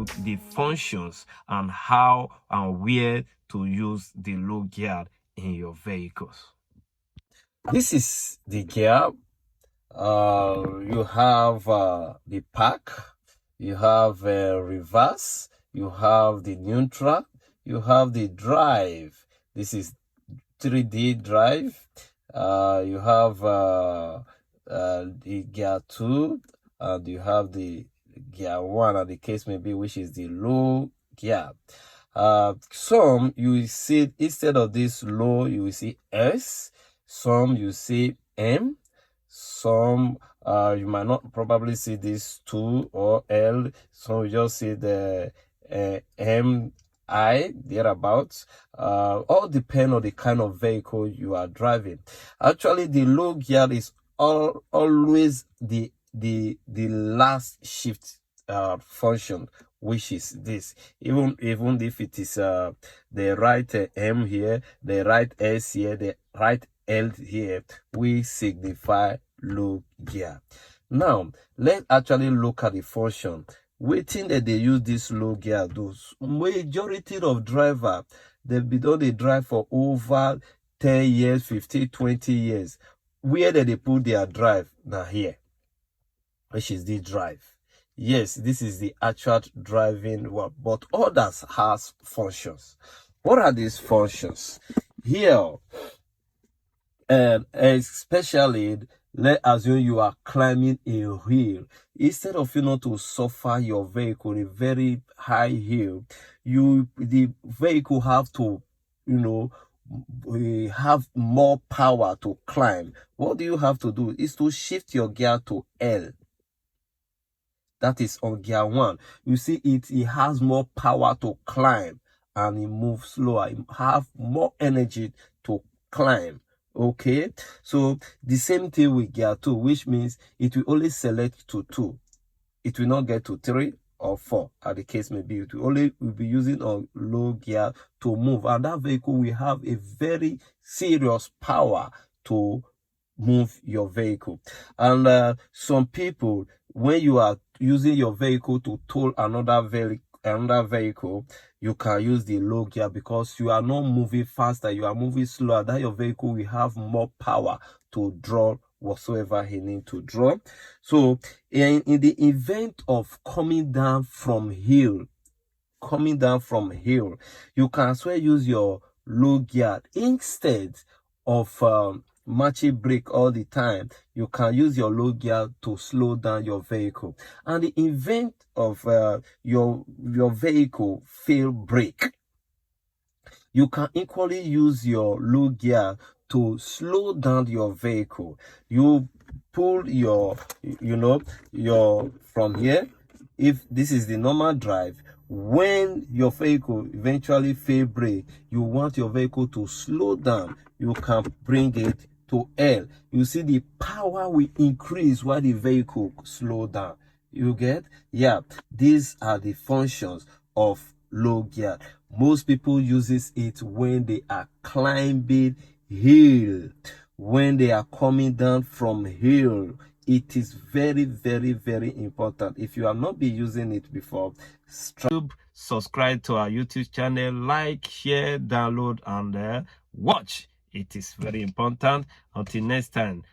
about the functions and how and where to use the low gear in your vehicles. This is the gear. You have the park, you have reverse, you have the neutral, you have the drive. This is 3D drive. You have the gear 2, and you have the gear 1, and the case may be, which is the low gear. Some you will see, instead of this low, you will see S. Some you see M. Some you might not probably see this 2 or L. Some you just see the MI thereabouts. All depend on the kind of vehicle you are driving. Actually, the low gear is always the last shift function, which is this. Even if it is the right M here, the right S here, the right L here, we signify low gear. Now let's actually look at the function. Waiting that they use this low gear, those majority of driver, they've been on the drive for over 10 years, 15, 20 years. Where did they put their drive? Now here, which is the drive. Yes, this is the actual driving one, but others has functions. What are these functions? Here, especially, let's assume you are climbing a hill. Instead of to suffer your vehicle a very high hill, the vehicle have to have more power to climb. What do you have to do is to shift your gear to L. That is on gear 1. You see it has more power to climb, and it moves slower. It have more energy to climb. Okay, so the same thing with gear 2, which means it will only select to 2. It will not get to 3 or 4, as the case may be. It will only be using a low gear to move, and that vehicle will have a very serious power to move your vehicle. And some people, when you are using your vehicle to tow another vehicle, you can use the low gear, because you are not moving faster, you are moving slower. That your vehicle will have more power to draw whatsoever he need to draw. So in the event of coming down from hill, you can as well use your low gear. Instead of matching brake all the time, you can use your low gear to slow down your vehicle. And the event of your vehicle fail brake, you can equally use your low gear to slow down your vehicle. You pull your from here. If this is the normal drive, when your vehicle eventually fail brake, you want your vehicle to slow down, you can bring it to L. You see the power will increase while the vehicle slow down. You get? Yeah, these are the functions of low gear. Most people uses it when they are climbing hill, when they are coming down from hill. It is very, very, very important. If you have not been using it before, subscribe to our YouTube channel, like, share, download, and watch. It is very important. Until next time.